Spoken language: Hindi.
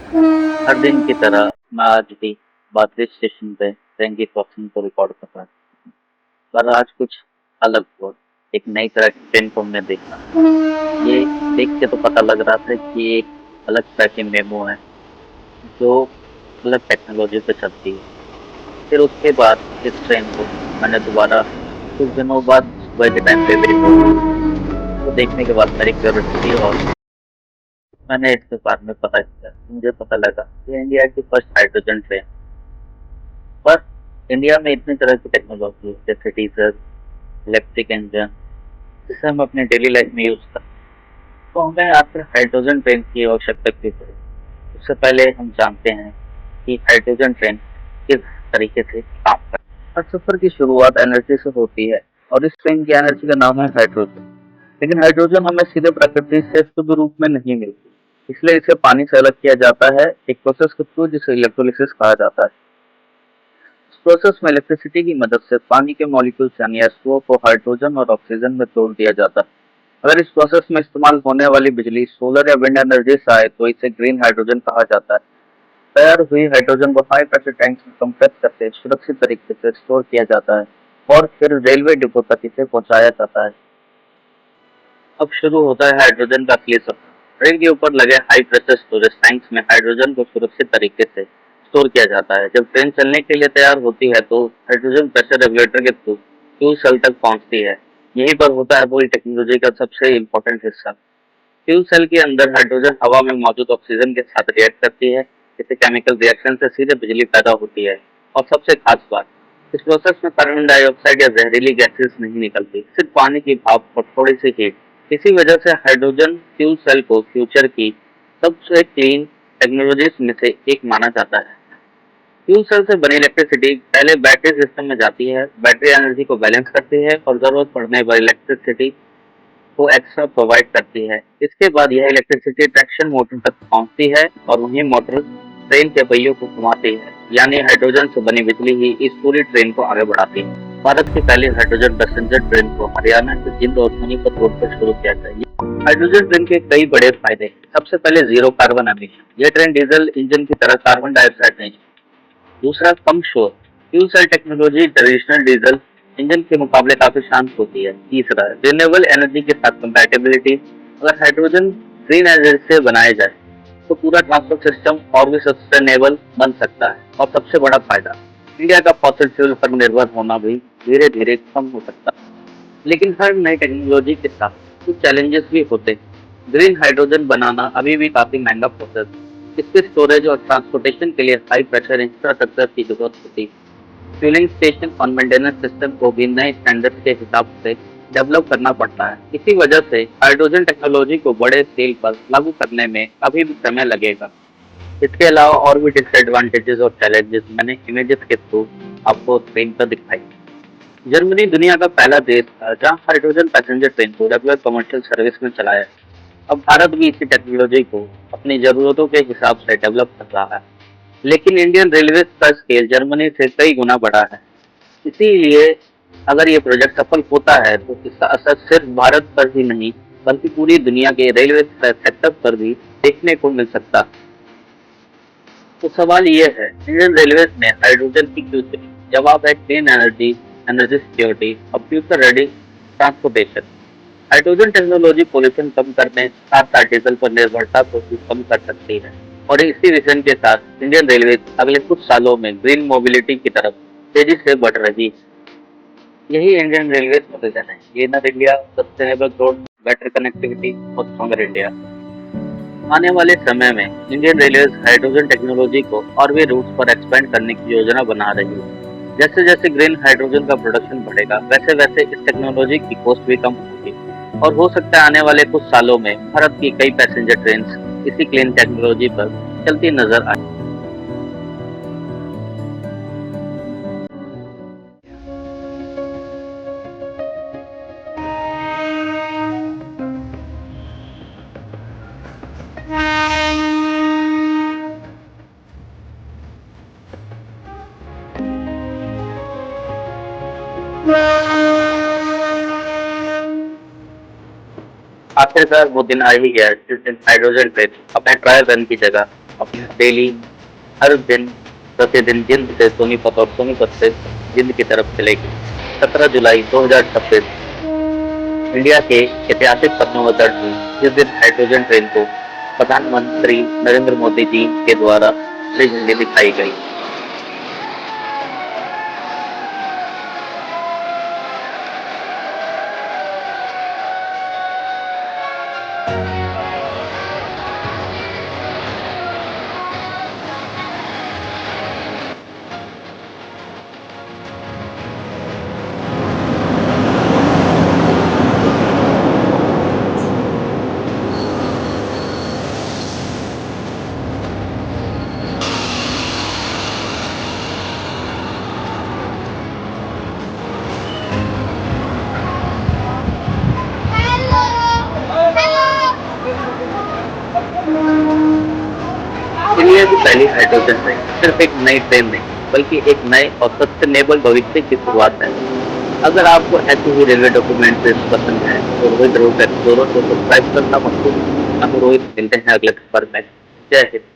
हर दिन की तरह मैं आज भी बातरी स्टेशन पे ट्रेन की क्रॉसिंग को रिकॉर्ड कर रहा था। पर आज कुछ अलग हुआ। एक नई तरह की ट्रेन को हमने देखा। ये देख के तो पता लग रहा था कि ये एक अलग तरह की मेमो है जो अलग टेक्नोलॉजी पे चलती है। फिर उसके बाद इस ट्रेन को मैंने दोबारा कुछ दिनों बाद सुबह के टाइम पे देखा। वो देखने के बाद मेरी क्यूरियोसिटी और मैंने इसके बारे में पता किया। मुझे पता लगा कि इंडिया की फर्स्ट हाइड्रोजन ट्रेन। पर इंडिया में इतनी तरह की टेक्नोलॉजी जैसे डीजल, इलेक्ट्रिक इंजन, जिसे हम अपने डेली लाइफ में यूज करते हैं, तो हमें आखिर हाइड्रोजन ट्रेन की आवश्यकता क्यों पड़ी। उससे पहले हम जानते हैं कि हाइड्रोजन ट्रेन किस तरीके से काम करती है। हर सफर की शुरुआत एनर्जी से होती है और इस ट्रेन की एनर्जी का नाम है हाइड्रोजन। लेकिन हाइड्रोजन हमें सीधे प्रकृति से शुद्ध रूप में नहीं मिलती, इसलिए इसे पानी से अलग किया जाता है एक प्रोसेस के थ्रू, जिसे इलेक्ट्रोलिसिस कहा जाता है। इस प्रोसेस में इलेक्ट्रिसिटी की मदद से पानी के मॉलिक्यूल्स यानी H2O को हाइड्रोजन और ऑक्सीजन में तोड़ दिया जाता है। अगर इस प्रोसेस में इस्तेमाल होने वाली बिजली सोलर या विंड एनर्जी से आए तो इसे ग्रीन हाइड्रोजन कहा जाता है। तैयार हुई हाइड्रोजन को हाई प्रेशर टैंक्स में कंप्रेस करके सुरक्षित तरीके से स्टोर किया जाता है और फिर रेलवे डिपो तक इसे पहुंचाया जाता है। अब शुरू होता है हाइड्रोजन का असली सफर। ट्रेन के ऊपर लगे हाई प्रेशर स्टोरेज टैंक्स में हाइड्रोजन को सुरक्षित तरीके से स्टोर किया जाता है। जब ट्रेन चलने के लिए तैयार होती है तो हाइड्रोजन प्रेशर रेगुलेटर के थ्रू फ्यूल सेल तक पहुंचती है। यहीं पर होता है पूरी टेक्नोलॉजी का सबसे इम्पोर्टेंट हिस्सा। फ्यूल सेल के अंदर हाइड्रोजन हवा में मौजूद ऑक्सीजन के साथ रिएक्ट करती है, जिससे केमिकल रिएक्शन से सीधे बिजली पैदा होती है। और सबसे खास बात, इस प्रोसेस में कार्बन डाइऑक्साइड या जहरीली गैसेस नहीं निकलती, सिर्फ पानी की भाप और थोड़ी सी हीट। इसी वजह से हाइड्रोजन फ्यूल सेल को फ्यूचर की सबसे क्लीन टेक्नोलॉजीज में से एक माना जाता है। फ्यूल सेल से बनी इलेक्ट्रिसिटी पहले बैटरी सिस्टम में जाती है, बैटरी एनर्जी को बैलेंस करती है और जरूरत पड़ने पर इलेक्ट्रिसिटी को एक्स्ट्रा प्रोवाइड करती है। इसके बाद यह इलेक्ट्रिसिटी ट्रैक्शन मोटर तक पहुंचती है और वहीं मोटर ट्रेन के पहियों को घुमाती है, यानी हाइड्रोजन से बनी बिजली ही इस पूरी ट्रेन को आगे बढ़ाती है। भारत की पहली हाइड्रोजन पैसेंजर ट्रेन को हरियाणा के जिंद और सोनीपत रोड पर शुरू किया गया। हाइड्रोजन ट्रेन के कई बड़े फायदे। सबसे पहले जीरो कार्बन एमिशन। यह ट्रेन डीजल इंजन की तरह कार्बन डाइऑक्साइड नहीं। दूसरा, कम शोर। Fuel cell technology traditional diesel engine के मुकाबले काफी शांत होती है। तीसरा, रिन्यूएबल एनर्जी के साथ कंपैटिबिलिटी। अगर हाइड्रोजन ग्रीन एनर्जी से बनाया जाए तो पूरा ट्रांसपोर्ट सिस्टम और भी सस्टेनेबल बन सकता है। और सबसे बड़ा फायदा, इंडिया का फॉसिल फ्यूल पर निर्भर होना भी धीरे धीरे कम हो सकता है। लेकिन हर नई टेक्नोलॉजी के साथ कुछ चैलेंजेस भी होते हैं। ग्रीन हाइड्रोजन बनाना अभी भी काफी महंगा प्रोसेस है। इसके स्टोरेज और ट्रांसपोर्टेशन के लिए हाई प्रेशर इंफ्रास्ट्रक्चर की जरूरत होती है। फ्यूलिंग स्टेशन और मेंटेनेंस सिस्टम को भी नए स्टैंडर्ड्स के हिसाब से डेवलप करना पड़ता है। इसी वजह से हाइड्रोजन टेक्नोलॉजी को बड़े स्केल पर लागू करने में अभी भी समय लगेगा। इसके अलावा और भी डिसएडवांटेजेस और चैलेंजेस मैंने इमेजेस के थ्रू आपको स्क्रीन पर दिखाई। जर्मनी दुनिया का पहला देश था जहां हाइड्रोजन पैसेंजर ट्रेन को रेगुलर कमर्शियल सर्विस में चलाया। अब भारत भी इसी टेक्नोलॉजी को अपनी जरूरतों के हिसाब से डेवलप कर रहा है। लेकिन इंडियन रेलवे का स्केल जर्मनी से कई गुना बड़ा है। इसीलिए अगर ये प्रोजेक्ट सफल होता है तो इसका असर सिर्फ भारत पर ही नहीं बल्कि पूरी दुनिया के रेलवे सेक्टर पर भी देखने को मिल सकता है। तो सवाल ये है, इंडियन रेलवे में हाइड्रोजन की क्यों चुनी? जवाब है क्लीन एनर्जी, एनर्जी सिक्योरिटी और future ready transportation. Hydrogen technology pollution कम करने साथ साथ डीजल पर निर्भरता को भी कम कर सकती है। और इसी विजन के साथ इंडियन रेलवे अगले कुछ सालों में ग्रीन मोबिलिटी की तरफ तेजी से बढ़ रही है। यही इंडियन रेलवे का विजन है, cleaner India, sustainable growth, better connectivity और स्ट्रॉन्गर इंडिया। आने वाले समय में इंडियन रेलवे हाइड्रोजन टेक्नोलॉजी को और भी रूट्स पर एक्सपेंड करने की योजना बना रही है। जैसे जैसे ग्रीन हाइड्रोजन का प्रोडक्शन बढ़ेगा, वैसे वैसे इस टेक्नोलॉजी की कॉस्ट भी कम होगी। और हो सकता है आने वाले कुछ सालों में भारत की कई पैसेंजर ट्रेन इसी क्लीन टेक्नोलॉजी पर चलती नजर आए। आखिरकार वो दिन आ ही गया जिस दिन हाइड्रोजन ट्रेन अपने ट्रायल रन की जगह अपने डेली हर दिन प्रतिदिन जिंद से सोनीपत और सोनीपत से जिंद की तरफ चलेगी। 17 जुलाई 2026 इंडिया के ऐतिहासिक कदमों में दर्ज हुई, जिस दिन हाइड्रोजन ट्रेन को प्रधानमंत्री नरेंद्र मोदी जी के द्वारा हरी झंडी दिखाई गई। इंडिया की पहली हाइड्रोजन ट्रेन सिर्फ एक नई ट्रेन नहीं, बल्कि एक नए और सस्टेनेबल भविष्य की शुरुआत है। अगर आपको ऐसे ही रेलवे डॉक्यूमेंट्री पसंद है तो रोहित रोड एक्सप्लोरर को सब्सक्राइब करना मत भूलिए। हम रोहित मिलते हैं अगले खबर में। जय हिंद।